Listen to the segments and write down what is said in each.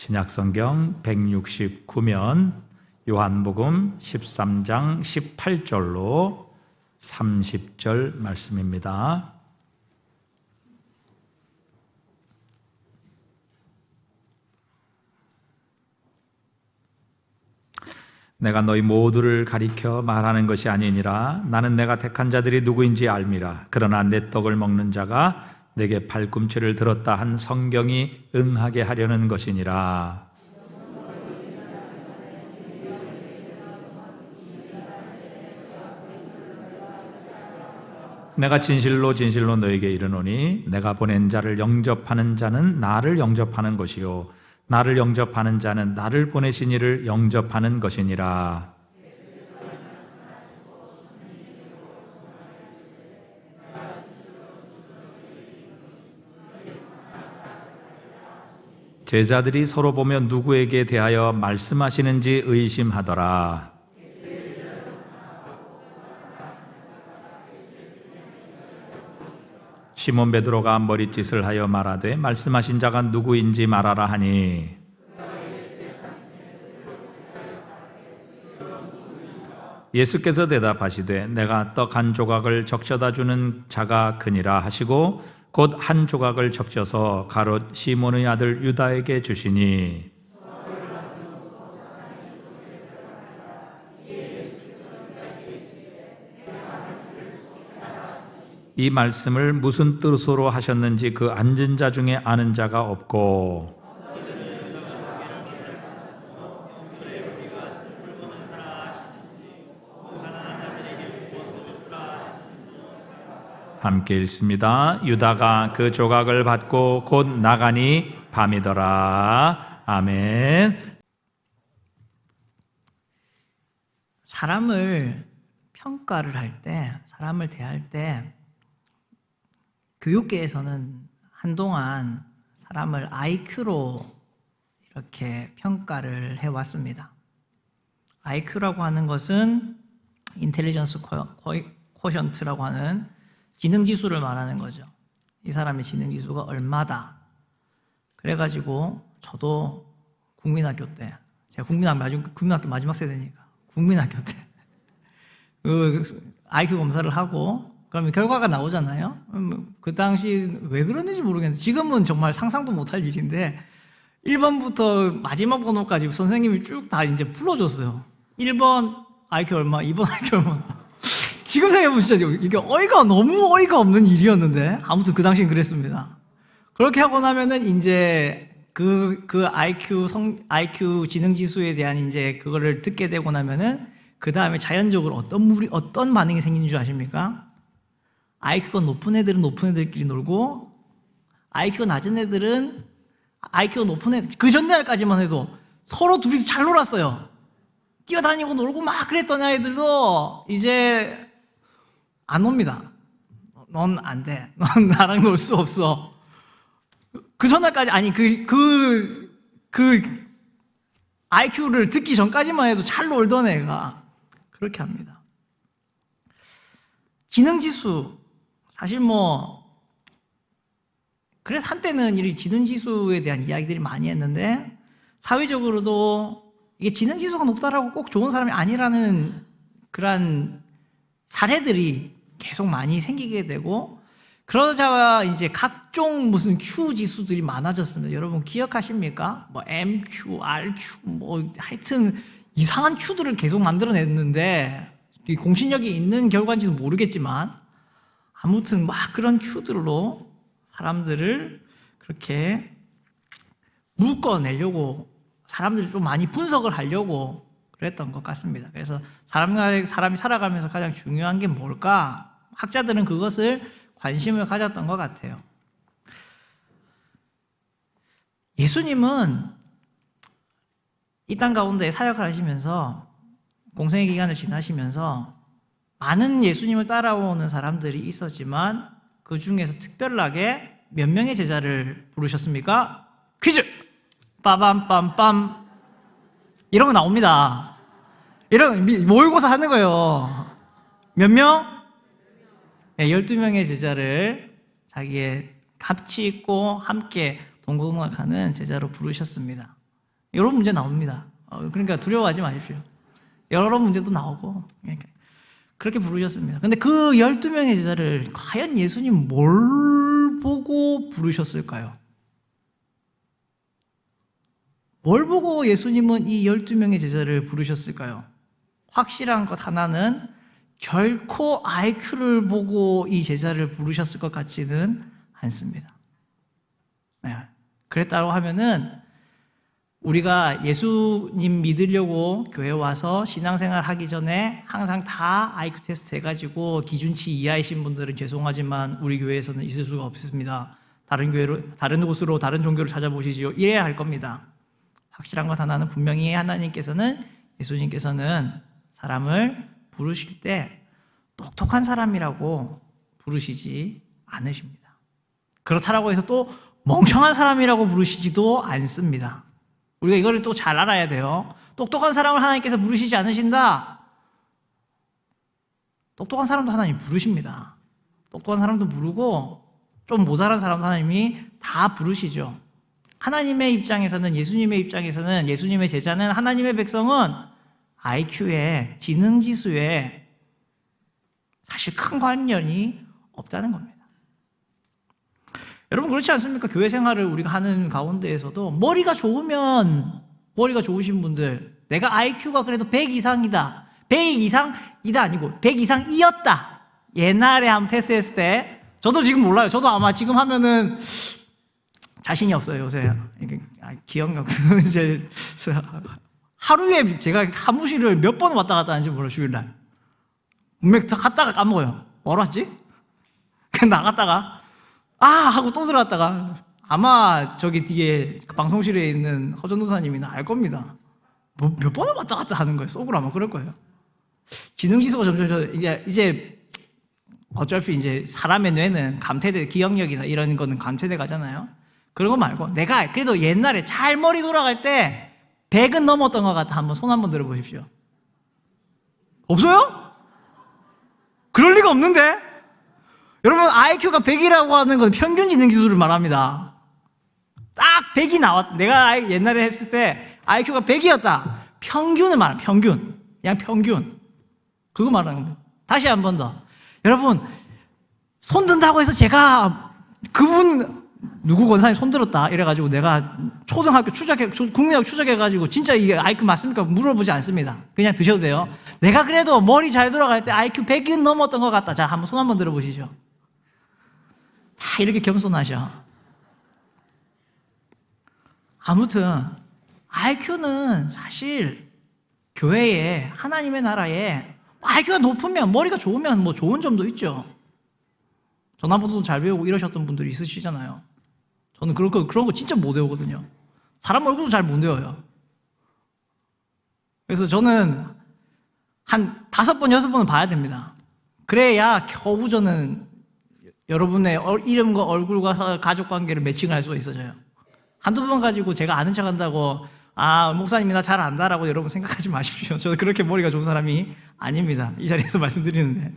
신약성경 169면 요한복음 13장 18절로 30절 말씀입니다. 내가 너희 모두를 가리켜 말하는 것이 아니니라. 나는 내가 택한 자들이 누구인지 알미라. 그러나 내 떡을 먹는 자가 내게 발꿈치를 들었다 한 성경이 응하게 하려는 것이니라. 내가 진실로 진실로 너에게 이르노니 내가 보낸 자를 영접하는 자는 나를 영접하는 것이요 나를 영접하는 자는 나를 보내신 이를 영접하는 것이니라. 제자들이 서로 보며 누구에게 대하여 말씀하시는지 의심하더라. 시몬 베드로가 머릿짓을 하여 말하되 말씀하신 자가 누구인지 말하라 하니 예수께서 대답하시되 내가 떡 한 조각을 적셔다 주는 자가 그니라 하시고 곧 한 조각을 적셔서 가롯 시몬의 아들 유다에게 주시니 이 말씀을 무슨 뜻으로 하셨는지 그 앉은 자 중에 아는 자가 없고 함께 읽습니다. 유다가 그 조각을 받고 곧 나가니 밤이더라. 아멘. 사람을 평가를 할 때, 사람을 대할 때 교육계에서는 한동안 사람을 IQ로 이렇게 평가를 해왔습니다. IQ라고 하는 것은 인텔리전스 쿼션트라고 하는 지능지수를 말하는 거죠. 이 사람의 지능지수가 얼마다. 그래가지고 저도 국민학교 때, 제가 국민학교 마지막 세대니까 국민학교 때 그 IQ 검사를 하고 그러면 결과가 나오잖아요. 그 당시 왜 그랬는지 모르겠는데 지금은 정말 상상도 못할 일인데 1번부터 마지막 번호까지 선생님이 쭉 다 이제 불러줬어요. 1번 IQ 얼마, 2번 IQ 얼마. 지금 생각해보면 진짜 이게 너무 어이가 없는 일이었는데 아무튼 그 당시엔 그랬습니다. 그렇게 하고 나면은 이제 그 IQ 지능 지수에 대한 이제 그거를 듣게 되고 나면은 그 다음에 자연적으로 어떤 반응이 생기는 줄 아십니까? IQ가 높은 애들은 높은 애들끼리 놀고 IQ가 낮은 애들은 IQ가 높은 애들 그 전날까지만 해도 서로 둘이서 잘 놀았어요. 뛰어다니고 놀고 막 그랬던 아이들도 이제 안 놉니다. 넌 안 돼. 넌 나랑 놀 수 없어. 그 전날까지 아니 그 IQ를 듣기 전까지만 해도 잘 놀던 애가 그렇게 합니다. 지능지수 사실 그래서 한때는 이 지능지수에 대한 이야기들이 많이 했는데 사회적으로도 이게 지능지수가 높다라고 꼭 좋은 사람이 아니라는 그런 사례들이 계속 많이 생기게 되고 그러자 이제 각종 무슨 Q 지수들이 많아졌습니다. 여러분 기억하십니까? MQ, RQ 하여튼 이상한 Q들을 계속 만들어냈는데 공신력이 있는 결과인지는 모르겠지만 아무튼 막 그런 Q들로 사람들을 그렇게 묶어내려고 사람들이 좀 많이 분석을 하려고 그랬던 것 같습니다. 그래서 사람이 살아가면서 가장 중요한 게 뭘까? 학자들은 그것을 관심을 가졌던 것 같아요. 예수님은 이 땅 가운데 사역을 하시면서 공생의 기간을 지나시면서 많은 예수님을 따라오는 사람들이 있었지만 그 중에서 특별하게 몇 명의 제자를 부르셨습니까? 퀴즈! 빠밤빰빰 이런 거 나옵니다. 이런 모의고사 하는 거예요. 몇 명? 네, 12명의 제자를 자기의 같이 있고 함께 동고동락하는 제자로 부르셨습니다. 여러 문제 나옵니다. 그러니까 두려워하지 마십시오. 여러 문제도 나오고 그렇게 부르셨습니다. 근데 그 12명의 제자를 과연 예수님 뭘 보고 부르셨을까요? 뭘 보고 예수님은 이 12명의 제자를 부르셨을까요? 확실한 것 하나는 결코 IQ를 보고 이 제자를 부르셨을 것 같지는 않습니다. 네. 그랬다고 하면은 우리가 예수님 믿으려고 교회 와서 신앙생활 하기 전에 항상 다 IQ 테스트 해가지고 기준치 이하이신 분들은 죄송하지만 우리 교회에서는 있을 수가 없습니다. 다른 교회로, 다른 곳으로, 다른 종교를 찾아보시지요. 이래야 할 겁니다. 확실한 것 하나는 분명히 하나님께서는, 예수님께서는 사람을 부르실 때 똑똑한 사람이라고 부르시지 않으십니다. 그렇다라고 해서 또 멍청한 사람이라고 부르시지도 않습니다. 우리가 이거를 또 잘 알아야 돼요. 똑똑한 사람을 하나님께서 부르시지 않으신다. 똑똑한 사람도 하나님 부르십니다. 똑똑한 사람도 부르고 좀 모자란 사람도 하나님이 다 부르시죠. 하나님의 입장에서는, 예수님의 입장에서는, 예수님의 제자는, 하나님의 백성은 IQ에, 지능지수에 사실 큰 관련이 없다는 겁니다. 여러분 그렇지 않습니까? 교회 생활을 우리가 하는 가운데에서도 머리가 좋으면, 머리가 좋으신 분들, 내가 IQ가 그래도 100 이상이다, 100 이상이다 아니고 100 이상이었다, 옛날에 한번 테스트했을 때, 저도 지금 몰라요. 저도 아마 지금 하면은 자신이 없어요 요새. 기억력은 이제 하루에 제가 사무실을 몇 번 왔다 갔다 하는지 몰라요. 주일날 분명 갔다가 까먹어요. 뭐로 왔지? 그냥 나갔다가 하고 또 들어갔다가, 아마 저기 뒤에 방송실에 있는 허전도사님이나 알 겁니다. 뭐 몇 번을 왔다 갔다 하는 거예요. 속으로 아마 그럴 거예요. 지능지수가 점점 이제 어차피 이제 사람의 뇌는 감퇴돼, 기억력이나 이런 거는 감퇴돼 가잖아요. 그런 거 말고 내가 그래도 옛날에 잘 머리 돌아갈 때 100은 넘었던 것 같아. 한번 손 한번 들어보십시오. 없어요? 그럴 리가 없는데? 여러분 IQ가 100이라고 하는 건 평균 지능 지수를 말합니다. 딱 100이 나왔. 내가 옛날에 했을 때 IQ가 100이었다. 평균을 말합니다. 평균. 그냥 평균. 그거 말하는 거예요. 다시 한 번 더. 여러분 손 든다고 해서 제가 그분 누구 권사님 손 들었다 이래가지고 내가 초등학교 국민학교 추적해가지고 진짜 이게 IQ 맞습니까? 물어보지 않습니다. 그냥 드셔도 돼요. 내가 그래도 머리 잘 돌아갈 때 IQ 100은 넘었던 것 같다. 자, 한번 손 한번 들어보시죠. 다 이렇게 겸손하셔. 아무튼 IQ는 사실 교회에, 하나님의 나라에 IQ가 높으면, 머리가 좋으면 뭐 좋은 점도 있죠. 전화번호도 잘 배우고 이러셨던 분들이 있으시잖아요. 저는 그런 거 진짜 못 외우거든요. 사람 얼굴도 잘 못 외워요. 그래서 저는 한 5번, 6번은 봐야 됩니다. 그래야 겨우 저는 여러분의 이름과 얼굴과 가족관계를 매칭할 수가 있어져요. 한두 번 가지고 제가 아는 척 한다고 목사님이 나 잘 안다라고 여러분 생각하지 마십시오. 저는 그렇게 머리가 좋은 사람이 아닙니다. 이 자리에서 말씀드리는데.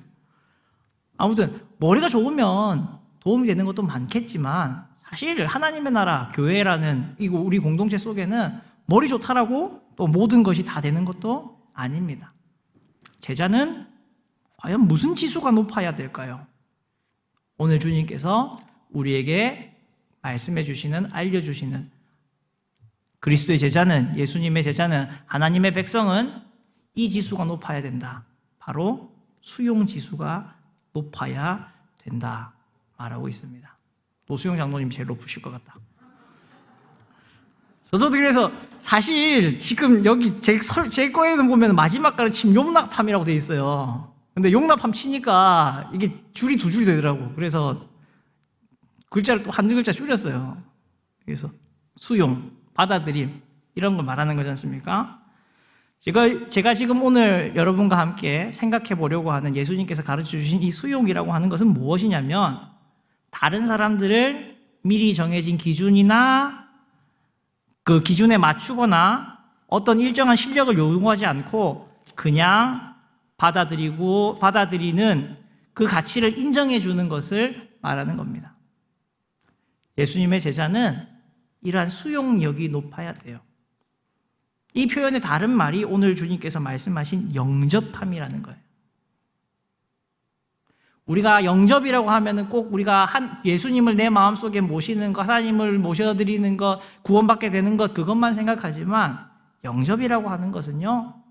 아무튼 머리가 좋으면 도움이 되는 것도 많겠지만 사실 하나님의 나라, 교회라는 우리 공동체 속에는 머리 좋다라고 또 모든 것이 다 되는 것도 아닙니다. 제자는 과연 무슨 지수가 높아야 될까요? 오늘 주님께서 우리에게 말씀해 주시는, 알려주시는, 그리스도의 제자는, 예수님의 제자는, 하나님의 백성은 이 지수가 높아야 된다. 바로 수용 지수가 높아야 된다 말하고 있습니다. 노수영 장로님 제일 높으실 것 같다. 저도 그래서 사실 지금 여기 제 거에는 보면 마지막 가르침 용납함이라고 돼 있어요. 근데 용납함 치니까 이게 줄이 2줄이 되더라고. 그래서 글자를 또 한 글자 줄였어요. 그래서 수용, 받아들임 이런 걸 말하는 거지 않습니까? 제가 지금 오늘 여러분과 함께 생각해 보려고 하는, 예수님께서 가르쳐 주신 이 수용이라고 하는 것은 무엇이냐면, 다른 사람들을 미리 정해진 기준이나 그 기준에 맞추거나 어떤 일정한 실력을 요구하지 않고 그냥 받아들이는 그 가치를 인정해 주는 것을 말하는 겁니다. 예수님의 제자는 이러한 수용력이 높아야 돼요. 이 표현의 다른 말이 오늘 주님께서 말씀하신 영접함이라는 거예요. 우리가 영접이라고 하면은 꼭 우리가 예수님을 내 마음속에 모시는 것, 하나님을 모셔드리는 것, 구원받게 되는 것, 그것만 생각하지만 영접이라고 하는 것은요,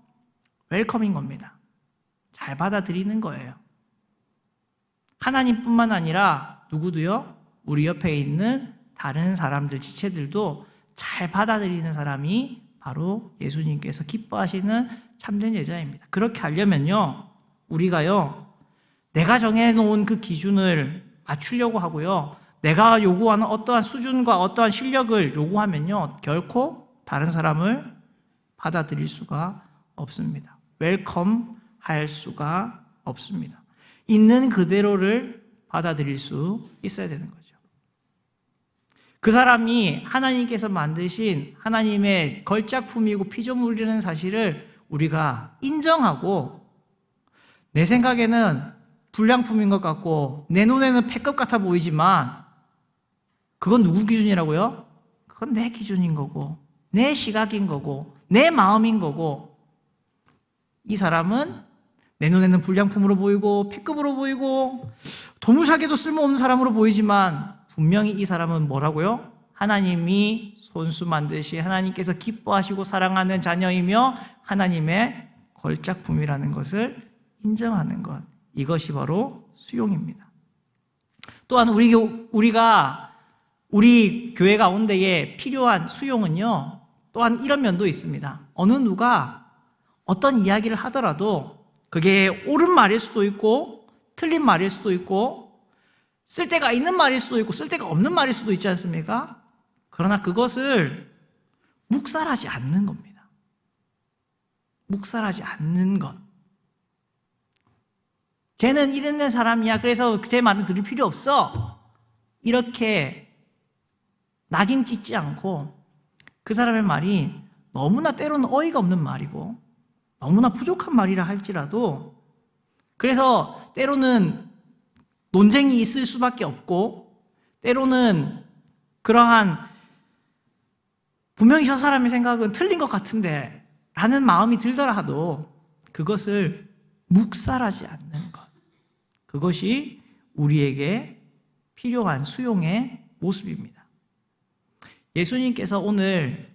웰컴인 겁니다. 잘 받아들이는 거예요. 하나님뿐만 아니라 누구도요, 우리 옆에 있는 다른 사람들, 지체들도 잘 받아들이는 사람이 바로 예수님께서 기뻐하시는 참된 제자입니다. 그렇게 하려면요, 우리가요, 내가 정해놓은 그 기준을 맞추려고 하고요, 내가 요구하는 어떠한 수준과 어떠한 실력을 요구하면요, 결코 다른 사람을 받아들일 수가 없습니다. 웰컴할 수가 없습니다. 있는 그대로를 받아들일 수 있어야 되는 거죠. 그 사람이 하나님께서 만드신 하나님의 걸작품이고 피조물이라는 사실을 우리가 인정하고, 내 생각에는 불량품인 것 같고 내 눈에는 패급 같아 보이지만 그건 누구 기준이라고요? 그건 내 기준인 거고, 내 시각인 거고, 내 마음인 거고, 이 사람은 내 눈에는 불량품으로 보이고 패급으로 보이고 도무지하게도 쓸모없는 사람으로 보이지만 분명히 이 사람은 뭐라고요? 하나님이 손수 만드시 하나님께서 기뻐하시고 사랑하는 자녀이며 하나님의 걸작품이라는 것을 인정하는 것, 이것이 바로 수용입니다. 또한 우리가 우리 교회 가운데에 필요한 수용은요, 또한 이런 면도 있습니다. 어느 누가 어떤 이야기를 하더라도 그게 옳은 말일 수도 있고 틀린 말일 수도 있고 쓸데가 있는 말일 수도 있고 쓸데가 없는 말일 수도 있지 않습니까? 그러나 그것을 묵살하지 않는 겁니다. 묵살하지 않는 것. 쟤는 이런 사람이야, 그래서 제 말은 들을 필요 없어, 이렇게 낙인 찍지 않고 그 사람의 말이 너무나 때로는 어이가 없는 말이고 너무나 부족한 말이라 할지라도, 그래서 때로는 논쟁이 있을 수밖에 없고, 때로는 그러한 분명히 저 사람의 생각은 틀린 것 같은데 라는 마음이 들더라도 그것을 묵살하지 않는 것, 그것이 우리에게 필요한 수용의 모습입니다. 예수님께서 오늘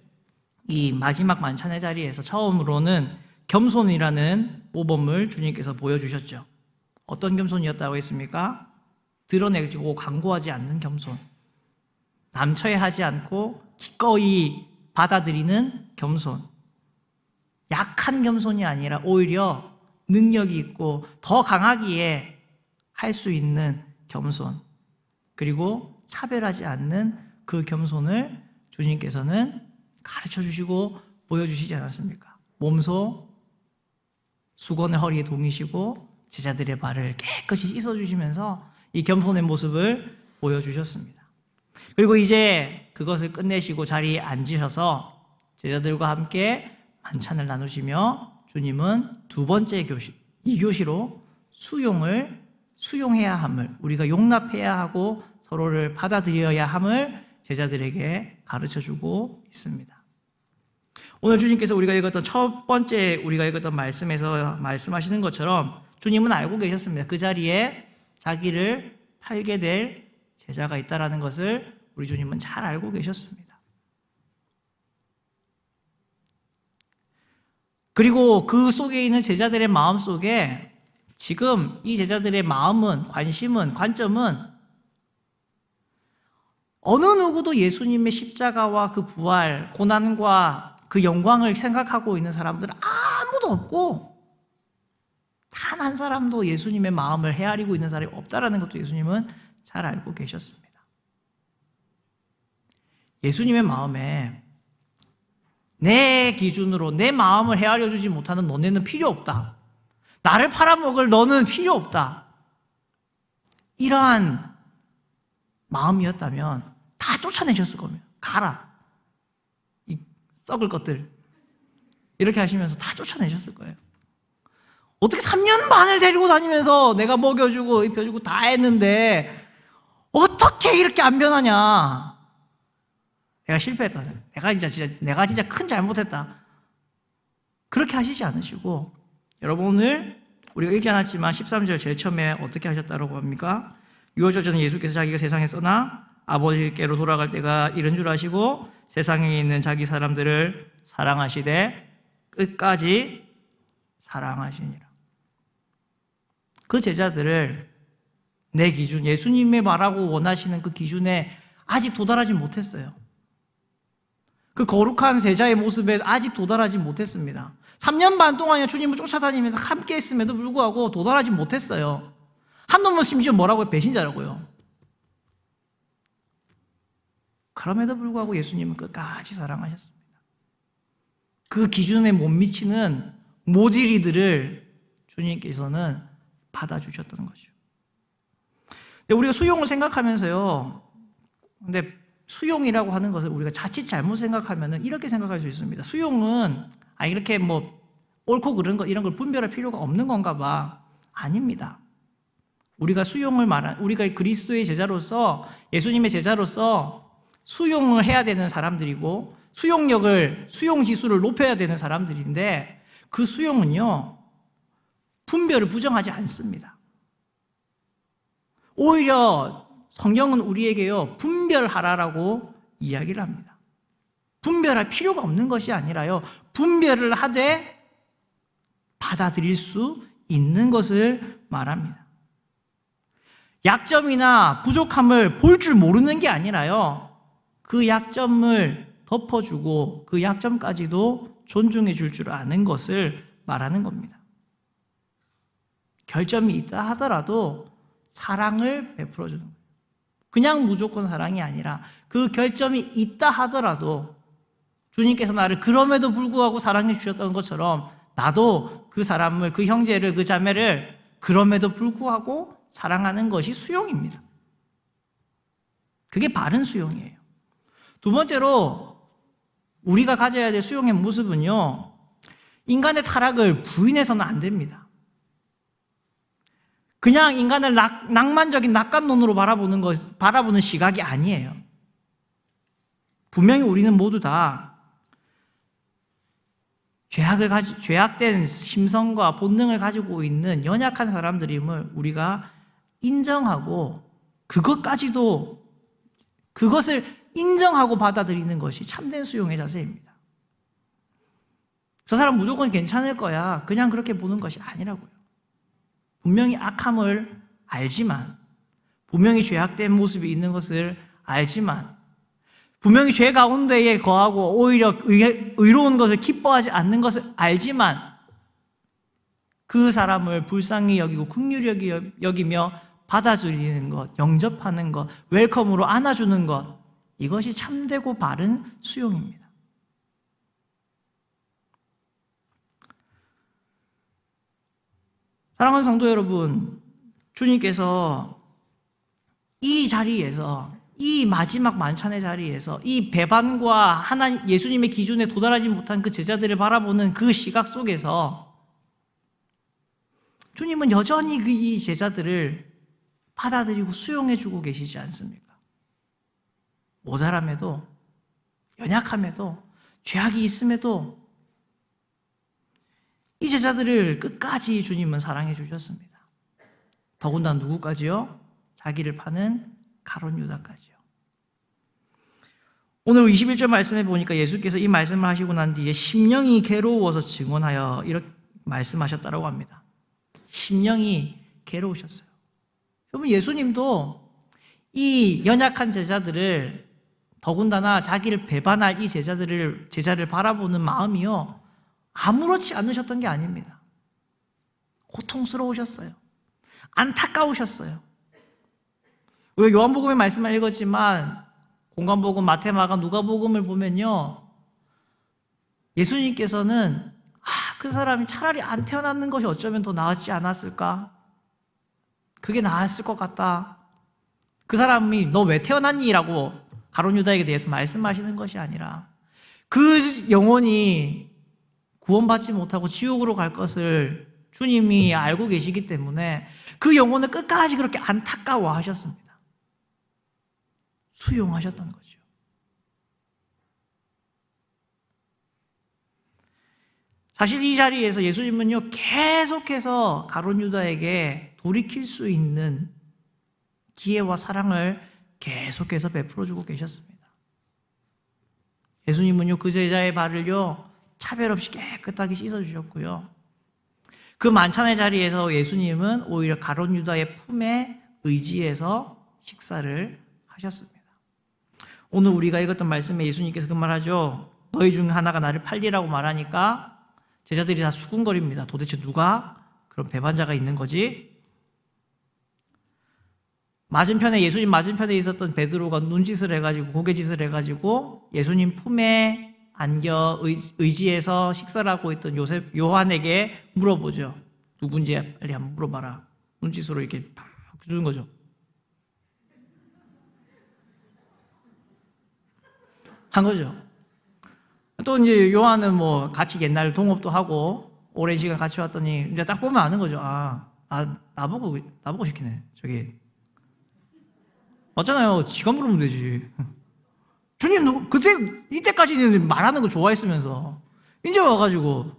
이 마지막 만찬의 자리에서 처음으로는 겸손이라는 모범을 주님께서 보여주셨죠. 어떤 겸손이었다고 했습니까? 드러내고 광고하지 않는 겸손, 남처해하지 않고 기꺼이 받아들이는 겸손, 약한 겸손이 아니라 오히려 능력이 있고 더 강하기에 할 수 있는 겸손, 그리고 차별하지 않는 그 겸손을 주님께서는 가르쳐 주시고 보여주시지 않았습니까? 몸소 수건을 허리에 동이시고 제자들의 발을 깨끗이 씻어주시면서 이 겸손의 모습을 보여주셨습니다. 그리고 이제 그것을 끝내시고 자리에 앉으셔서 제자들과 함께 만찬을 나누시며 주님은 두 번째 교시, 이 교시로 수용해야 함을, 우리가 용납해야 하고 서로를 받아들여야 함을 제자들에게 가르쳐주고 있습니다. 오늘 주님께서 우리가 읽었던 첫 번째 우리가 읽었던 말씀에서 말씀하시는 것처럼 주님은 알고 계셨습니다. 그 자리에 자기를 팔게 될 제자가 있다는 것을 우리 주님은 잘 알고 계셨습니다. 그리고 그 속에 있는 제자들의 마음 속에 지금 이 제자들의 마음은, 관심은, 관점은 어느 누구도 예수님의 십자가와 그 부활, 고난과 그 영광을 생각하고 있는 사람들은 아무도 없고, 단 한 사람도 예수님의 마음을 헤아리고 있는 사람이 없다라는 것도 예수님은 잘 알고 계셨습니다. 예수님의 마음에 내 기준으로 내 마음을 헤아려 주지 못하는 너네는 필요 없다, 나를 팔아먹을 너는 필요 없다, 이러한 마음이었다면 다 쫓아내셨을 겁니다. 가라, 이 썩을 것들, 이렇게 하시면서 다 쫓아내셨을 거예요. 어떻게 3년 반을 데리고 다니면서 내가 먹여주고 입혀주고 다 했는데 어떻게 이렇게 안 변하냐, 내가 실패했다, 내가 진짜 큰 잘못했다, 그렇게 하시지 않으시고, 여러분 오늘 우리가 읽지 않았지만 13절 제일 처음에 어떻게 하셨다고 합니까? 6절 전에 예수께서 자기가 세상에 떠나 아버지께로 돌아갈 때가 이른 줄 아시고 세상에 있는 자기 사람들을 사랑하시되 끝까지 사랑하시니라. 그 제자들을 내 기준, 예수님의 말하고 원하시는 그 기준에 아직 도달하지 못했어요. 그 거룩한 제자의 모습에 아직 도달하지 못했습니다. 3년 반 동안이나 주님을 쫓아다니면서 함께 했음에도 불구하고 도달하지 못했어요. 한 놈은 심지어 뭐라고요? 배신자라고요. 그럼에도 불구하고 예수님은 끝까지 사랑하셨습니다. 그 기준에 못 미치는 모질이들을 주님께서는 받아주셨던 거죠. 우리가 수용을 생각하면서요, 근데 수용이라고 하는 것을 우리가 자칫 잘못 생각하면 이렇게 생각할 수 있습니다. 수용은 이렇게 뭐 옳고 그른 거 이런 걸 분별할 필요가 없는 건가 봐. 아닙니다. 우리가 수용을 우리가 그리스도의 제자로서, 예수님의 제자로서 수용을 해야 되는 사람들이고 수용 지수를 높여야 되는 사람들인데, 그 수용은요 분별을 부정하지 않습니다. 오히려 성경은 우리에게요 분별하라라고 이야기를 합니다. 분별할 필요가 없는 것이 아니라요, 분별을 하되 받아들일 수 있는 것을 말합니다. 약점이나 부족함을 볼 줄 모르는 게 아니라요, 그 약점을 덮어주고 그 약점까지도 존중해 줄 줄 아는 것을 말하는 겁니다. 결점이 있다 하더라도 사랑을 베풀어 주는 거예요. 그냥 무조건 사랑이 아니라 그 결점이 있다 하더라도 주님께서 나를 그럼에도 불구하고 사랑해 주셨던 것처럼 나도 그 사람을, 그 형제를, 그 자매를 그럼에도 불구하고 사랑하는 것이 수용입니다. 그게 바른 수용이에요. 두 번째로 우리가 가져야 될 수용의 모습은요, 인간의 타락을 부인해서는 안 됩니다. 그냥 인간을 낭만적인 낙관론으로 바라보는 시각이 아니에요. 분명히 우리는 모두 다 죄악된 심성과 본능을 가지고 있는 연약한 사람들임을 우리가 인정하고 그것을 인정하고 받아들이는 것이 참된 수용의 자세입니다. 저 사람 무조건 괜찮을 거야, 그냥 그렇게 보는 것이 아니라고요. 분명히 악함을 알지만, 분명히 죄악된 모습이 있는 것을 알지만, 분명히 죄 가운데에 거하고 오히려 의로운 것을 기뻐하지 않는 것을 알지만, 그 사람을 불쌍히 여기고 긍휼히 여기며 받아들이는 것, 영접하는 것, 웰컴으로 안아주는 것, 이것이 참되고 바른 수용입니다. 사랑하는 성도 여러분, 주님께서 이 자리에서, 이 마지막 만찬의 자리에서 이 배반과 예수님의 기준에 도달하지 못한 그 제자들을 바라보는 그 시각 속에서 주님은 여전히 이 제자들을 받아들이고 수용해주고 계시지 않습니까? 모자람에도, 연약함에도, 죄악이 있음에도 이 제자들을 끝까지 주님은 사랑해 주셨습니다. 더군다나 누구까지요? 자기를 파는 가룟 유다까지요. 오늘 21절 말씀에 보니까 예수께서 이 말씀을 하시고 난 뒤에 심령이 괴로워서 증언하여 이렇게 말씀하셨다고 합니다. 심령이 괴로우셨어요. 여러분, 예수님도 이 연약한 제자들을, 더군다나 자기를 배반할 이 제자를 바라보는 마음이요, 아무렇지 않으셨던 게 아닙니다. 고통스러우셨어요. 안타까우셨어요. 우리가 요한복음의 말씀을 읽었지만 공관복음, 마태, 마가, 누가복음을 보면요, 예수님께서는 그 사람이 차라리 안 태어났는 것이 어쩌면 더 나았지 않았을까? 그게 나았을 것 같다. 그 사람이 너 왜 태어났니? 라고 가룟 유다에게 대해서 말씀하시는 것이 아니라 그 영혼이 구원받지 못하고 지옥으로 갈 것을 주님이 알고 계시기 때문에 그 영혼을 끝까지 그렇게 안타까워하셨습니다. 수용하셨던 거죠. 사실 이 자리에서 예수님은요, 계속해서 가룟 유다에게 돌이킬 수 있는 기회와 사랑을 계속해서 베풀어주고 계셨습니다. 예수님은요, 그 제자의 발을요, 차별 없이 깨끗하게 씻어주셨고요. 그 만찬의 자리에서 예수님은 오히려 가룟 유다의 품에 의지해서 식사를 하셨습니다. 오늘 우리가 읽었던 말씀에 예수님께서 그 말하죠. 너희 중 하나가 나를 팔리라고 말하니까 제자들이 다 수군거립니다. 도대체 누가 그런 배반자가 있는 거지? 맞은편에 예수님 맞은편에 있었던 베드로가 눈짓을 해가지고 고개짓을 해가지고 예수님 품에 안겨 의지해서 식사를 하고 있던 요한에게 물어보죠. 누군지 빨리 한번 물어봐라. 눈짓으로 이렇게 팍 주는 거죠. 한 거죠. 또 이제 요한은 뭐 같이 옛날 동업도 하고 오랜 시간 같이 왔더니 이제 딱 보면 아는 거죠. 나보고 시키네. 저기 맞잖아요. 지가 물으면 되지. 주님 이때까지는 말하는 거 좋아했으면서 이제 와가지고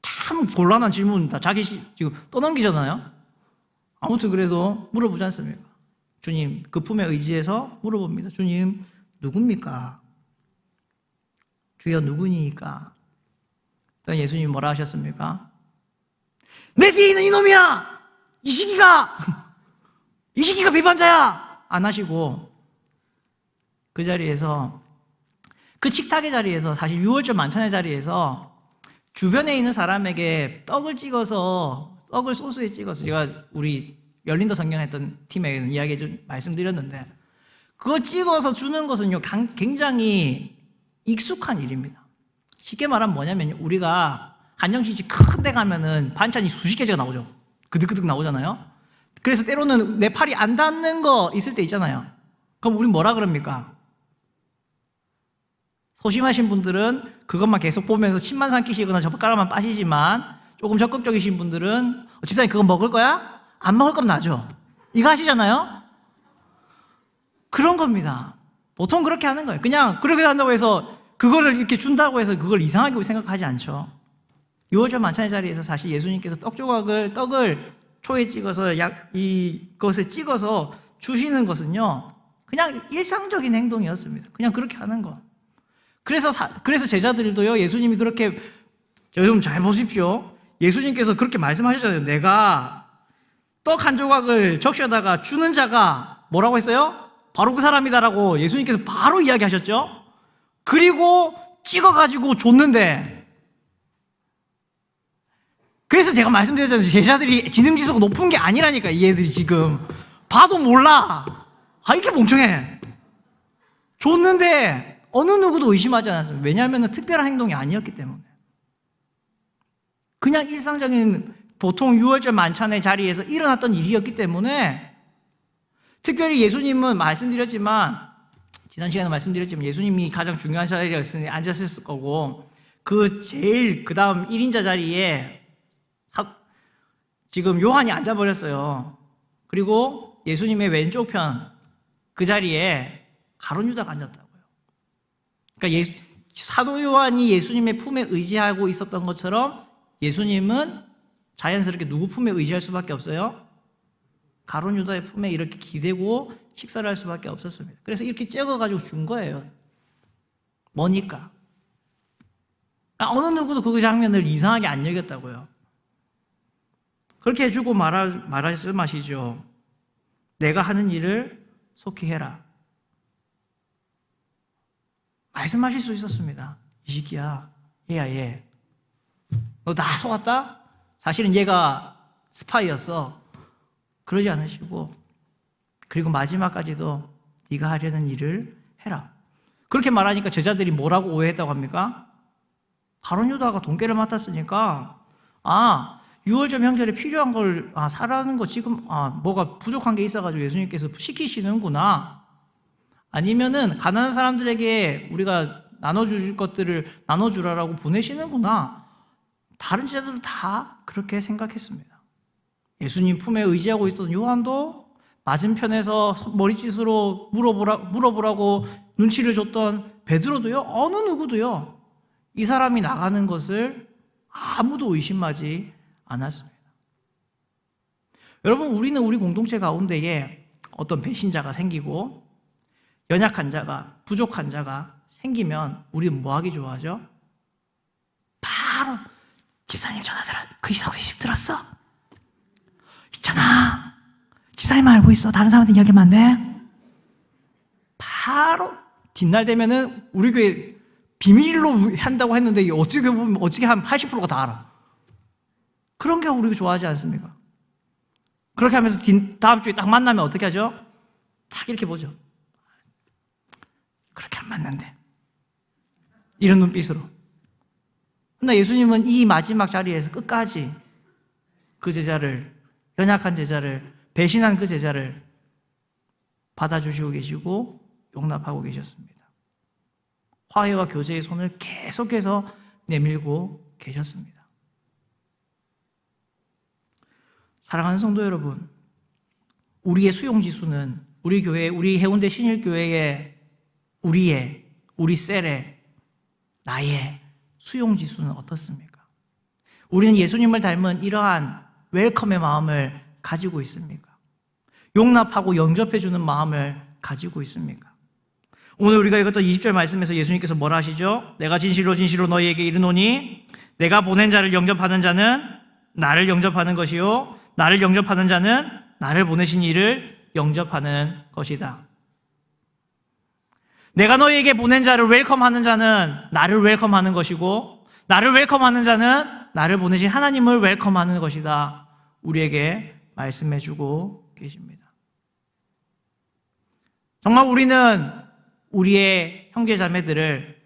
참 곤란한 질문 다 자기 지금 떠넘기잖아요. 아무튼 그래도 물어보지 않습니까? 주님 그 품에 의지해서 물어봅니다. 주님 누굽니까? 주여 누구니까? 일단 예수님이 뭐라 하셨습니까? 내 뒤에 있는 이놈이야! 이 시기가 비반자야! 안 하시고 그 자리에서 그 식탁의 자리에서 사실 유월절 만찬의 자리에서 주변에 있는 사람에게 떡을 소스에 찍어서 제가 우리 열린더 성경 했던 팀에 이야기 좀 말씀드렸는데 그걸 찍어서 주는 것은요 굉장히 익숙한 일입니다. 쉽게 말하면 뭐냐면 우리가 한정식집 큰 데 가면은 반찬이 수십 개가 나오죠. 그득그득 나오잖아요. 그래서 때로는 내 팔이 안 닿는 거 있을 때 있잖아요. 그럼 우리 뭐라 그럽니까? 소심하신 분들은 그것만 계속 보면서 침만 삼키시거나 젓가락만 빠시지만 조금 적극적이신 분들은 집사님 그거 먹을 거야? 안 먹을 거면 놔줘. 이거 하시잖아요. 그런 겁니다. 보통 그렇게 하는 거예요. 그냥 그렇게 한다고 해서 그거를 이렇게 준다고 해서 그걸 이상하게 생각하지 않죠. 유월절 만찬의 자리에서 사실 예수님께서 떡을 초에 찍어서 이것에 찍어서 주시는 것은요 그냥 일상적인 행동이었습니다. 그냥 그렇게 하는 거. 그래서 제자들도요 예수님이 그렇게 여러분 잘 보십시오. 예수님께서 그렇게 말씀하셨잖아요. 내가 떡 한 조각을 적셔다가 주는 자가 뭐라고 했어요? 바로 그 사람이다라고 예수님께서 바로 이야기하셨죠. 그리고 찍어가지고 줬는데 그래서 제가 말씀드렸잖아요. 제자들이 지능지수가 높은 게 아니라니까. 이 애들이 지금 봐도 몰라. 이렇게 멍청해. 줬는데 어느 누구도 의심하지 않았습니다. 왜냐하면 특별한 행동이 아니었기 때문에. 그냥 일상적인 보통 유월절 만찬의 자리에서 일어났던 일이었기 때문에 특별히 예수님은 지난 시간에 말씀드렸지만 예수님이 가장 중요한 자리였으니 앉았을 거고 그 다음 1인자 자리에 지금 요한이 앉아버렸어요. 그리고 예수님의 왼쪽 편 그 자리에 가룟 유다가 앉았다고요. 그러니까 사도 요한이 예수님의 품에 의지하고 있었던 것처럼 예수님은 자연스럽게 누구 품에 의지할 수밖에 없어요? 가룟 유다의 품에 이렇게 기대고 식사를 할 수밖에 없었습니다. 그래서 이렇게 찍어가지고 준 거예요. 뭐니까. 어느 누구도 그 장면을 이상하게 안 여겼다고요. 그렇게 해주고 말씀하시죠. 내가 하는 일을 속히 해라. 말씀하실 수 있었습니다. 이 시기야, 얘야 얘. 너 나 속았다? 사실은 얘가 스파이였어. 그러지 않으시고 그리고 마지막까지도 네가 하려는 일을 해라. 그렇게 말하니까 제자들이 뭐라고 오해했다고 합니까? 가룟 유다가 돈깨를 맡았으니까 유월절 명절에 필요한 걸 사라는 거 지금 뭐가 부족한 게 있어가지고 예수님께서 시키시는구나. 아니면은 가난한 사람들에게 우리가 나눠줄 것들을 나눠주라라고 보내시는구나. 다른 제자들도 다 그렇게 생각했습니다. 예수님 품에 의지하고 있던 요한도 맞은편에서 머리짓으로 물어보라고 눈치를 줬던 베드로도요, 어느 누구도요, 이 사람이 나가는 것을 아무도 의심하지 않았습니다. 여러분, 우리는 우리 공동체 가운데에 어떤 배신자가 생기고 연약한 자가, 부족한 자가 생기면 우리는 뭐 하기 좋아하죠? 바로 집사님 전화 들었어. 그 이상 소식 들었어? 있잖아. 집사님 알고 있어. 다른 사람한테 이야기하면 안 돼? 바로 뒷날 되면은 우리 교회 비밀로 한다고 했는데 어떻게 보면 어떻게 한 80%가 다 알아. 그런 게 우리가 좋아하지 않습니까? 그렇게 하면서 다음 주에 딱 만나면 어떻게 하죠? 딱 이렇게 보죠. 그렇게 안 맞는데. 이런 눈빛으로. 그러나 예수님은 이 마지막 자리에서 끝까지 그 제자를, 연약한 제자를, 배신한 그 제자를 받아주시고 계시고 용납하고 계셨습니다. 화해와 교제의 손을 계속해서 내밀고 계셨습니다. 사랑하는 성도 여러분, 우리의 수용지수는 우리 교회, 우리 해운대 신일교회의 우리 셀의, 나의 수용지수는 어떻습니까? 우리는 예수님을 닮은 이러한 웰컴의 마음을 가지고 있습니까? 용납하고 영접해주는 마음을 가지고 있습니까? 오늘 우리가 읽었던 20절 말씀에서 예수님께서 뭐라 하시죠? 내가 진실로 진실로 너희에게 이르노니 내가 보낸 자를 영접하는 자는 나를 영접하는 것이요 나를 영접하는 자는 나를 보내신 이를 영접하는 것이다. 내가 너희에게 보낸 자를 웰컴하는 자는 나를 웰컴하는 것이고 나를 웰컴하는 자는 나를 보내신 하나님을 웰컴하는 것이다. 우리에게 말씀해주고 계십니다. 정말 우리는 우리의 형제자매들을,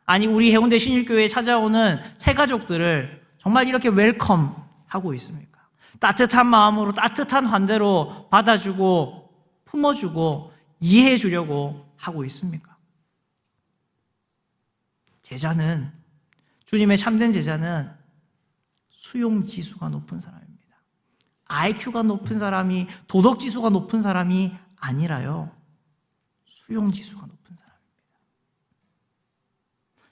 아니 우리 해운대 신일교회에 찾아오는 새가족들을 정말 이렇게 웰컴하고 있습니까? 따뜻한 마음으로, 따뜻한 환대로 받아주고 품어주고 이해해 주려고 하고 있습니까? 제자는, 주님의 참된 제자는 수용지수가 높은 사람입니다. IQ가 높은 사람이, 도덕지수가 높은 사람이 아니라요, 수용지수가 높은 사람입니다.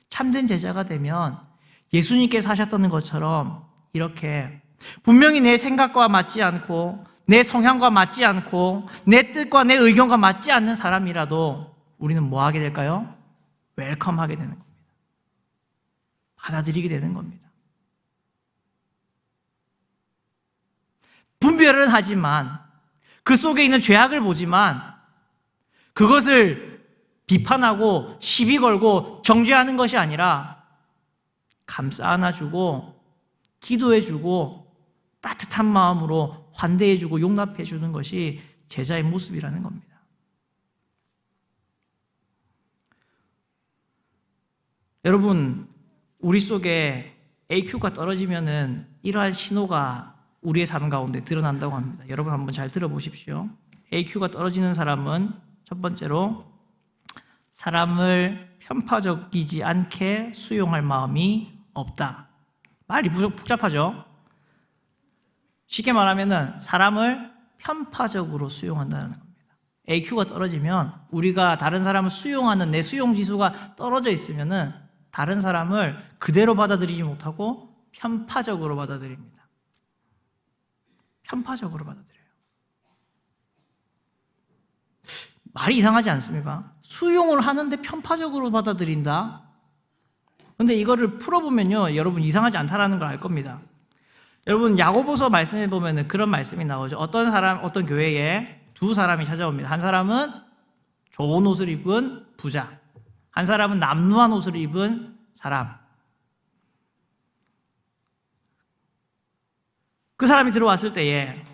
참된 제자가 되면 예수님께서 하셨던 것처럼 이렇게 분명히 내 생각과 맞지 않고 내 성향과 맞지 않고 내 뜻과 내 의견과 맞지 않는 사람이라도 우리는 뭐 하게 될까요? 웰컴하게 되는 겁니다. 받아들이게 되는 겁니다. 분별은 하지만 그 속에 있는 죄악을 보지만 그것을 비판하고 시비 걸고 정죄하는 것이 아니라 감싸 안아주고 기도해주고 따뜻한 마음으로 환대해주고 용납해주는 것이 제자의 모습이라는 겁니다. 여러분, 우리 속에 AQ가 떨어지면은 이러한 신호가 우리의 삶 가운데 드러난다고 합니다. 여러분 한번 잘 들어보십시오. AQ가 떨어지는 사람은 첫 번째로 사람을 편파적이지 않게 수용할 마음이 없다. 말이 복잡하죠? 쉽게 말하면은 사람을 편파적으로 수용한다는 겁니다. AQ가 떨어지면 우리가 다른 사람을 수용하는 내 수용지수가 떨어져 있으면은 다른 사람을 그대로 받아들이지 못하고 편파적으로 받아들입니다. 편파적으로 받아들여요. 말이 이상하지 않습니까? 수용을 하는데 편파적으로 받아들인다? 근데 이거를 풀어보면요, 여러분 이상하지 않다라는 걸 알 겁니다. 여러분 야고보서 말씀해 보면은 그런 말씀이 나오죠. 어떤 교회에 두 사람이 찾아옵니다. 한 사람은 좋은 옷을 입은 부자, 한 사람은 남루한 옷을 입은 사람. 그 사람이 들어왔을 때에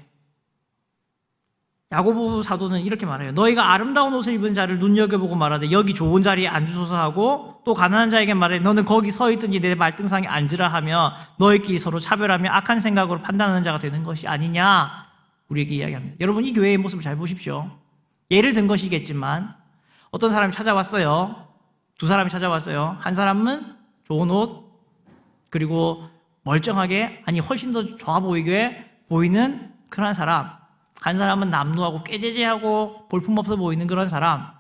야고보 사도는 이렇게 말해요. 너희가 아름다운 옷을 입은 자를 눈여겨보고 말하되 여기 좋은 자리에 앉으소서 하고, 또 가난한 자에게 말해 너는 거기 서 있든지 내 말등상에 앉으라 하며 너희끼리 서로 차별하며 악한 생각으로 판단하는 자가 되는 것이 아니냐, 우리에게 이야기합니다. 여러분 이 교회의 모습을 잘 보십시오. 예를 든 것이겠지만 어떤 사람이 찾아왔어요. 두 사람이 찾아왔어요. 한 사람은 좋은 옷, 그리고 멀쩡하게, 아니 훨씬 더 좋아 보이게 보이는 그런 사람, 한 사람은 남루하고 꾀죄죄하고 볼품없어 보이는 그런 사람.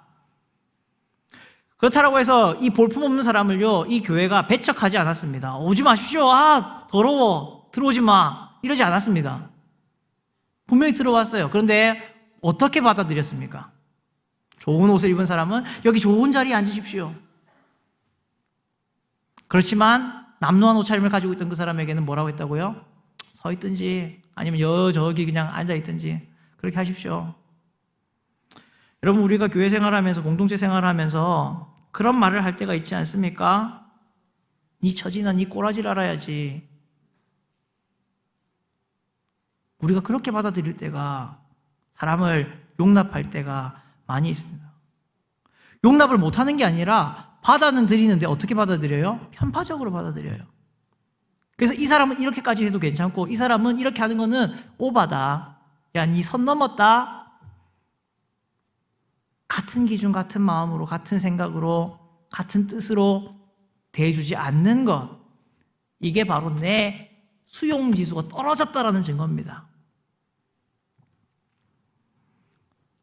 그렇다고 해서 이 볼품없는 사람을요, 이 교회가 배척하지 않았습니다. 오지 마십시오. 아, 더러워. 들어오지 마. 이러지 않았습니다. 분명히 들어왔어요. 그런데 어떻게 받아들였습니까? 좋은 옷을 입은 사람은 여기 좋은 자리에 앉으십시오. 그렇지만 남루한 옷차림을 가지고 있던 그 사람에게는 뭐라고 했다고요? 서 있든지 아니면 저기 그냥 앉아 있든지 그렇게 하십시오. 여러분, 우리가 교회 생활하면서 공동체 생활하면서 그런 말을 할 때가 있지 않습니까? 네 처지나 네 꼬라지를 알아야지. 우리가 그렇게 받아들일 때가, 사람을 용납할 때가 많이 있습니다. 용납을 못하는 게 아니라 받아는 들이는데 어떻게 받아들여요? 편파적으로 받아들여요. 그래서 이 사람은 이렇게까지 해도 괜찮고 이 사람은 이렇게 하는 거는 오바다. 야, 니 선 넘었다. 같은 기준, 같은 마음으로, 같은 생각으로, 같은 뜻으로 대해주지 않는 것, 이게 바로 내 수용지수가 떨어졌다라는 증거입니다.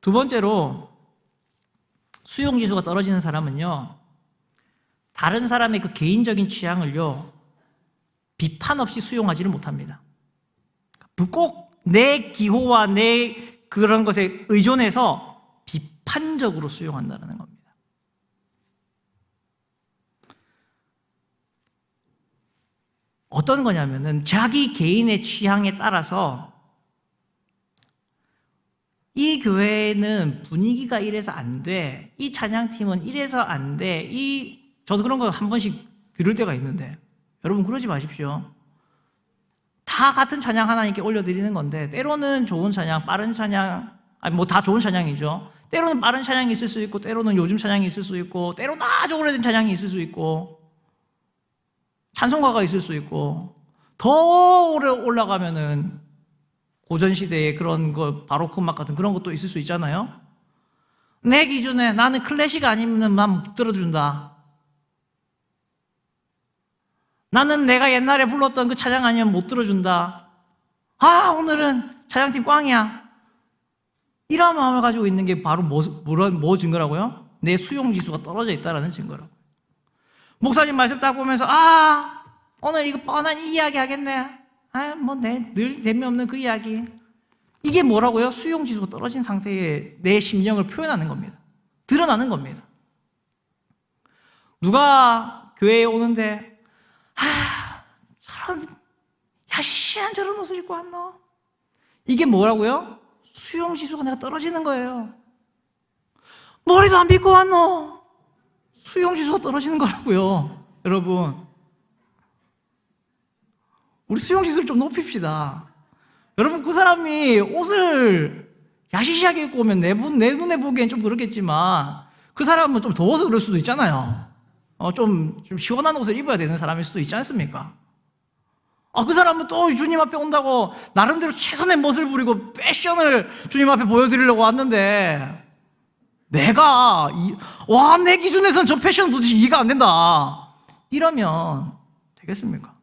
두 번째로 수용지수가 떨어지는 사람은요, 다른 사람의 그 개인적인 취향을요, 비판 없이 수용하지를 못합니다. 꼭 내 기호와 내 그런 것에 의존해서 비판적으로 수용한다는 겁니다. 어떤 거냐면은 자기 개인의 취향에 따라서 이 교회는 분위기가 이래서 안 돼. 이 찬양팀은 이래서 안 돼. 저도 그런 거 한 번씩 들을 때가 있는데, 여러분 그러지 마십시오. 다 같은 찬양 하나님께 올려드리는 건데, 때로는 좋은 찬양, 빠른 찬양, 다 좋은 찬양이죠. 때로는 빠른 찬양이 있을 수 있고, 때로는 요즘 찬양이 있을 수 있고, 때로는 아주 오래된 찬양이 있을 수 있고, 찬송가가 있을 수 있고, 더 오래 올라가면은 고전시대의 그런 거, 바로크 음악 같은 그런 것도 있을 수 있잖아요. 내 기준에 나는 클래식 아니면 난 못 들어준다. 나는 내가 옛날에 불렀던 그 찬양 아니면 못 들어준다. 아, 오늘은 찬양팀 꽝이야. 이런 마음을 가지고 있는 게 바로 뭐 증거라고요? 내 수용지수가 떨어져 있다는 증거라고. 목사님 말씀 딱 보면서, 오늘 이거 뻔한 이 이야기 하겠네. 늘 재미없는 그 이야기. 이게 뭐라고요? 수용지수가 떨어진 상태의 내 심령을 표현하는 겁니다. 드러나는 겁니다. 누가 교회에 오는데, 저런 야시시한 저런 옷을 입고 왔노? 이게 뭐라고요? 수용지수가 내가 떨어지는 거예요. 머리도 안 빗고 왔노? 수용지수가 떨어지는 거라고요. 여러분, 우리 수용지수를 좀 높입시다. 여러분, 그 사람이 옷을 야시시하게 입고 오면 내 눈에 보기엔 좀 그렇겠지만, 그 사람은 좀 더워서 그럴 수도 있잖아요. 좀 시원한 옷을 입어야 되는 사람일 수도 있지 않습니까? 그 사람은 또 주님 앞에 온다고 나름대로 최선의 멋을 부리고 패션을 주님 앞에 보여드리려고 왔는데, 내 기준에선 저 패션은 도대체 이해가 안 된다. 이러면 되겠습니까?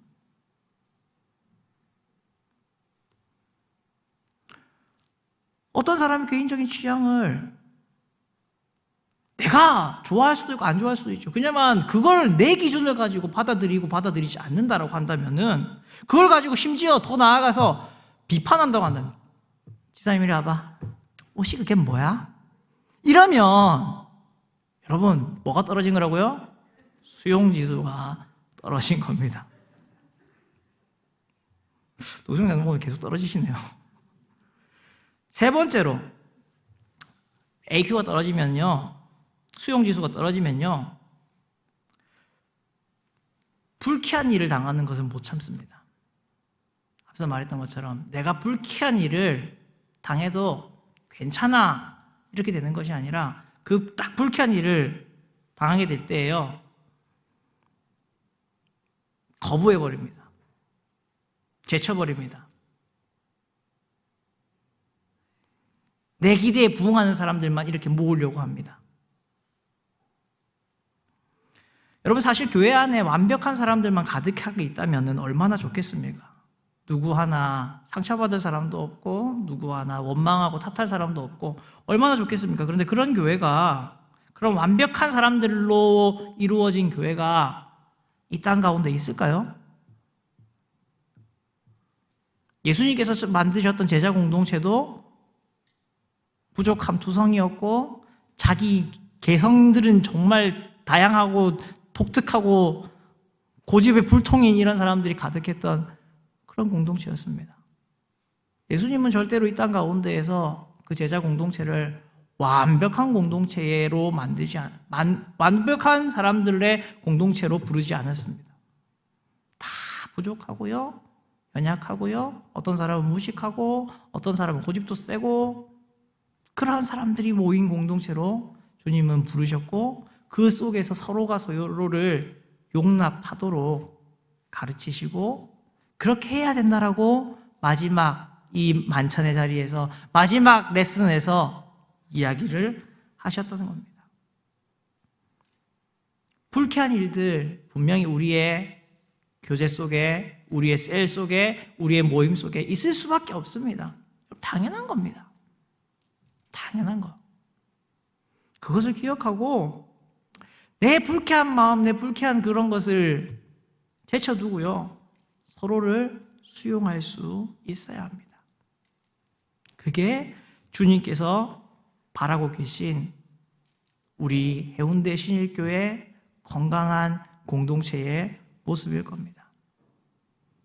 어떤 사람의 개인적인 취향을 내가 좋아할 수도 있고 안 좋아할 수도 있죠. 그냥 그걸 내 기준을 가지고 받아들이지 않는다라고 한다면은, 그걸 가지고 심지어 더 나아가서 비판한다고 한다면, 집사님 이리 와봐. 옷이 그게 뭐야? 이러면 여러분, 뭐가 떨어진 거라고요? 수용지수가 떨어진 겁니다. 노승장 오늘 계속 떨어지시네요. 세 번째로, AQ가 떨어지면요, 수용지수가 떨어지면요, 불쾌한 일을 당하는 것은 못 참습니다. 앞서 말했던 것처럼 내가 불쾌한 일을 당해도 괜찮아 이렇게 되는 것이 아니라, 그 딱 불쾌한 일을 당하게 될 때에요, 거부해버립니다. 제쳐버립니다. 내 기대에 부응하는 사람들만 이렇게 모으려고 합니다. 여러분, 사실 교회 안에 완벽한 사람들만 가득하게 있다면 얼마나 좋겠습니까? 누구 하나 상처받을 사람도 없고, 누구 하나 원망하고 탓할 사람도 없고, 얼마나 좋겠습니까? 그런데 그런 교회가 그런 완벽한 사람들로 이루어진 교회가 이 땅 가운데 있을까요? 예수님께서 만드셨던 제자 공동체도 부족함 투성이었고 자기 개성들은 정말 다양하고 독특하고 고집의 불통인 이런 사람들이 가득했던 그런 공동체였습니다. 예수님은 절대로 이 땅 가운데에서 그 제자 공동체를 완벽한 공동체로 완벽한 사람들의 공동체로 부르지 않았습니다. 다 부족하고요, 연약하고요, 어떤 사람은 무식하고 어떤 사람은 고집도 세고 그러한 사람들이 모인 공동체로 주님은 부르셨고 그 속에서 서로가 서로를 용납하도록 가르치시고 그렇게 해야 된다라고 마지막 이 만찬의 자리에서 마지막 레슨에서 이야기를 하셨다는 겁니다. 불쾌한 일들 분명히 우리의 교제 속에, 우리의 셀 속에, 우리의 모임 속에 있을 수밖에 없습니다. 당연한 겁니다. 당연한 거. 그것을 기억하고 내 불쾌한 마음, 내 불쾌한 그런 것을 제쳐두고요. 서로를 수용할 수 있어야 합니다. 그게 주님께서 바라고 계신 우리 해운대 신일교회 건강한 공동체의 모습일 겁니다.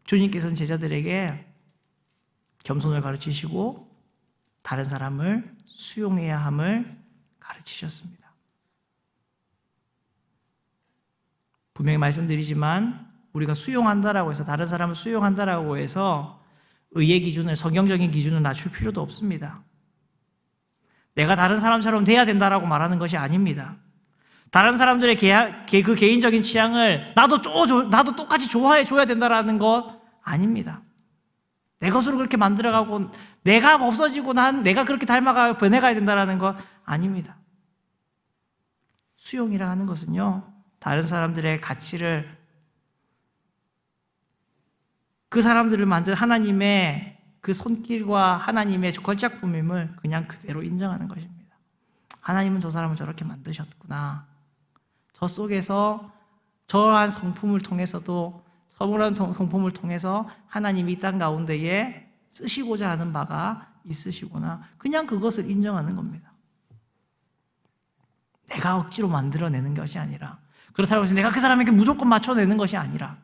주님께서는 제자들에게 겸손을 가르치시고 다른 사람을 수용해야 함을 가르치셨습니다. 분명히 말씀드리지만 우리가 수용한다라고 해서 다른 사람을 수용한다라고 해서 의의 기준을 성경적인 기준을 낮출 필요도 없습니다. 내가 다른 사람처럼 돼야 된다라고 말하는 것이 아닙니다. 다른 사람들의 그 개인적인 취향을 나도 똑같이 좋아해 줘야 된다라는 것 아닙니다. 내 것으로 그렇게 만들어가고 내가 없어지고 내가 그렇게 닮아가 변해가야 된다라는 것 아닙니다. 수용이라 하는 것은요, 다른 사람들의 가치를 그 사람들을 만든 하나님의 그 손길과 하나님의 걸작품임을 그냥 그대로 인정하는 것입니다. 하나님은 저 사람을 저렇게 만드셨구나. 저 속에서 저러한 성품을 통해서도 서물한 성품을 통해서 하나님이 이 땅 가운데에 쓰시고자 하는 바가 있으시구나. 그냥 그것을 인정하는 겁니다. 내가 억지로 만들어내는 것이 아니라, 그렇다고 해서 내가 그 사람에게 무조건 맞춰내는 것이 아니라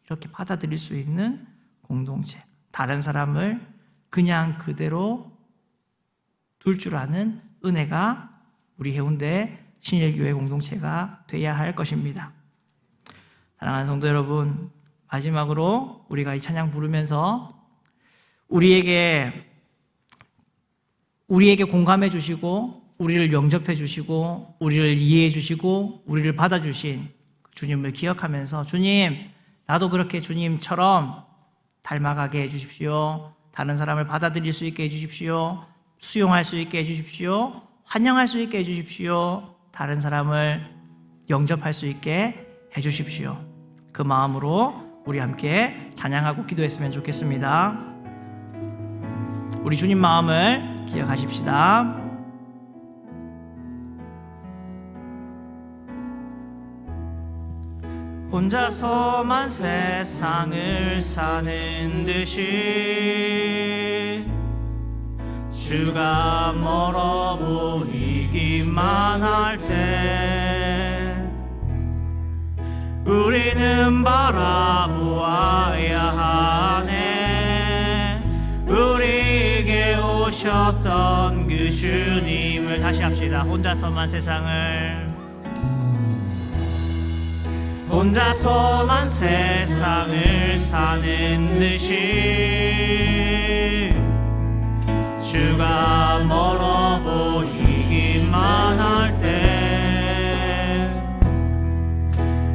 이렇게 받아들일 수 있는 공동체, 다른 사람을 그냥 그대로 둘 줄 아는 은혜가 우리 해운대 신일교회 공동체가 돼야 할 것입니다. 사랑하는 성도 여러분, 마지막으로 우리가 이 찬양 부르면서 우리에게 공감해 주시고 우리를 영접해 주시고 우리를 이해해 주시고 우리를 받아주신 주님을 기억하면서, 주님, 나도 그렇게 주님처럼 닮아가게 해주십시오. 다른 사람을 받아들일 수 있게 해주십시오. 수용할 수 있게 해주십시오. 환영할 수 있게 해주십시오. 다른 사람을 영접할 수 있게 해주십시오. 그 마음으로 우리 함께 찬양하고 기도했으면 좋겠습니다. 우리 주님 마음을 기억하십시다. 혼자서만 세상을 사는 듯이 주가 멀어 보이기만 할 때 우리는 바라보아야 하네. 우리에게 오셨던 그 주님을 다시 합시다. 혼자서만 세상을 사는 듯이 주가 멀어 보이기만 할 때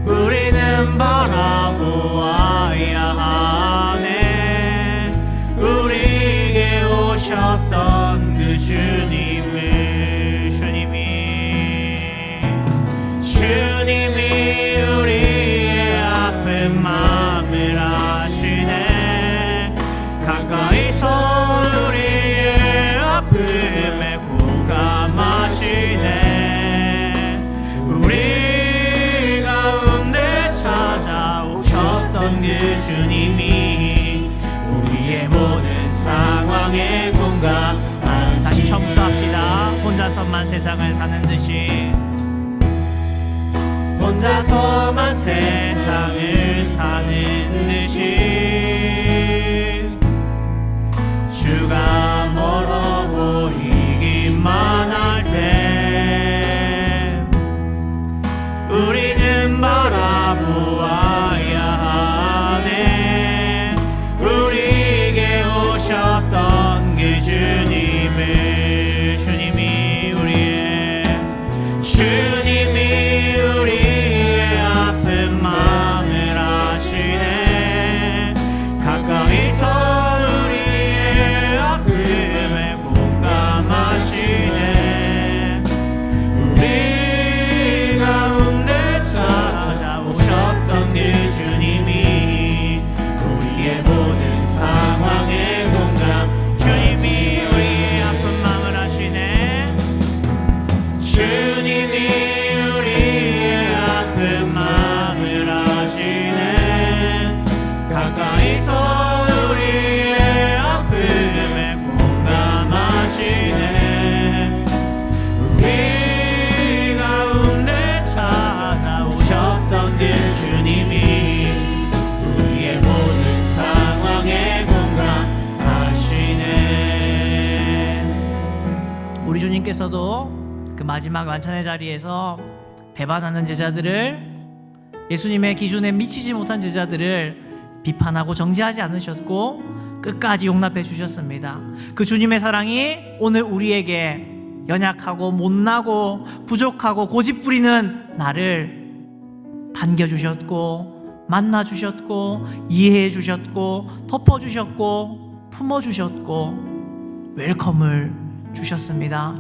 우리는 바라보아야 하네. 우리에게 오셨던 그 주님을, 주님이 우리의 아픈 마음을 아시네. 가까이서 우리의 아픔에 공감하시네. 주님이 우리의 모든 상황에 공감하시네. 다시 처음부터 합시다. 혼자서만 세상을 사는 듯이 혼자서만 세상을 사는 듯이 주가 멀어 보이기만 할 때 우리는 바라보아야 하네. 우리에게 오셨던 그 주님이 우리의 아픈 마음을 아시네. 가까이서 우리의 아픔에 공감하시네. 우리 가운데 찾아오셨던 그 주님이 우리의 모든 상황에 공감. 주님이 우리의 아픈 마음을 아시네. 주님이 우리의 아픈 마음을 아시네. 가까이서 우리의 아픔에 공감하시네. 우리 가운데 찾아오셨던 그 주님이 우리의 모든 상황에 공감하시네. 우리 주님께서도 그 마지막 완찬의 자리에서 배반하는 제자들을, 예수님의 기준에 미치지 못한 제자들을 비판하고 정죄하지 않으셨고 끝까지 용납해 주셨습니다. 그 주님의 사랑이 오늘 우리에게 연약하고 못나고 부족하고 고집부리는 나를 반겨주셨고 만나주셨고 이해해주셨고 덮어주셨고 품어주셨고 웰컴을 주셨습니다.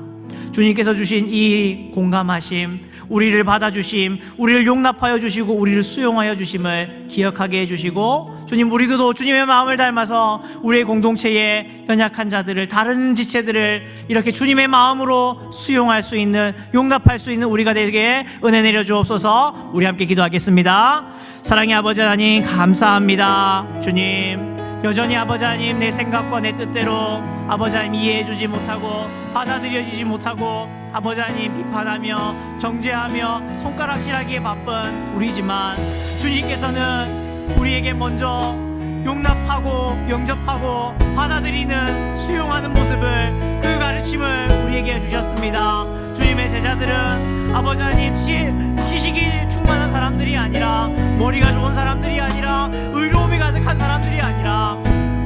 주님께서 주신 이 공감하심, 우리를 받아주심, 우리를 용납하여 주시고 우리를 수용하여 주심을 기억하게 해주시고, 주님, 우리도 주님의 마음을 닮아서 우리의 공동체의 연약한 자들을, 다른 지체들을 이렇게 주님의 마음으로 수용할 수 있는, 용납할 수 있는 우리가 되게 은혜 내려 주옵소서. 우리 함께 기도하겠습니다. 사랑의 아버지 하나님, 감사합니다. 주님, 여전히 아버지 하나님, 내 생각과 내 뜻대로 아버지 하나님 이해해주지 못하고 받아들여지지 못하고 아버지 하나님 비판하며 정죄하며 손가락질하기에 바쁜 우리지만, 주님께서는 우리에게 먼저 용납하고 영접하고 받아들이는, 수용하는 모습을, 그 가르침을 우리에게 해주셨습니다. 주님의 제자들은 아버지 하나님 지식이 충만한 사람들이 아니라, 머리가 좋은 사람들이 아니라, 의로움이 가득한 사람들이 아니라,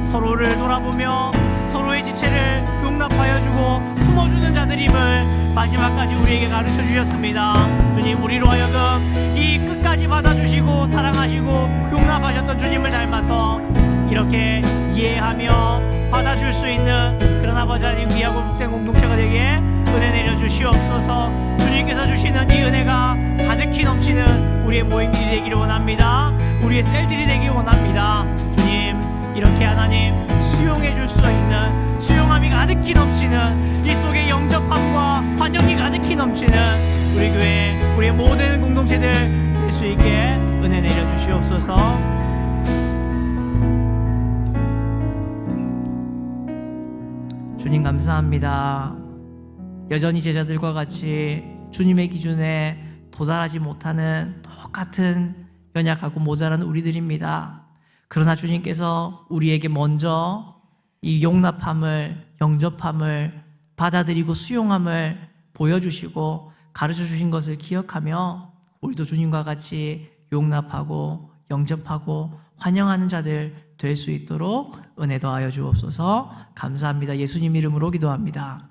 서로를 돌아보며 서로의 지체를 용납하여 주고 품어주는 자들임을 마지막까지 우리에게 가르쳐 주셨습니다. 주님, 우리로 하여금 이 끝까지 받아주시고 사랑하시고 용납하셨던 주님을 닮아서 이렇게 이해하며 받아줄 수 있는 그런 아버지 하나님 귀하고 복된 공동체가 되게 은혜 내려 주시옵소서. 주님께서 주시는 이 은혜가 가득히 넘치는 우리의 모임들이 되기를 원합니다. 우리의 셀들이 되기를 원합니다. 주님, 이렇게 하나님 수용해 줄 수 있는, 수용함이 가득히 넘치는, 이 속에 영접함과 환영이 가득히 넘치는 우리 교회, 우리의 모든 공동체들 될 수 있게 은혜 내려 주시옵소서. 주님, 감사합니다. 여전히 제자들과 같이 주님의 기준에 도달하지 못하는 똑같은 연약하고 모자란 우리들입니다. 그러나 주님께서 우리에게 먼저 이 용납함을, 영접함을, 받아들이고 수용함을 보여주시고 가르쳐 주신 것을 기억하며 우리도 주님과 같이 용납하고 영접하고 환영하는 자들 될 수 있도록 은혜 더하여 주옵소서. 감사합니다. 예수님 이름으로 기도합니다.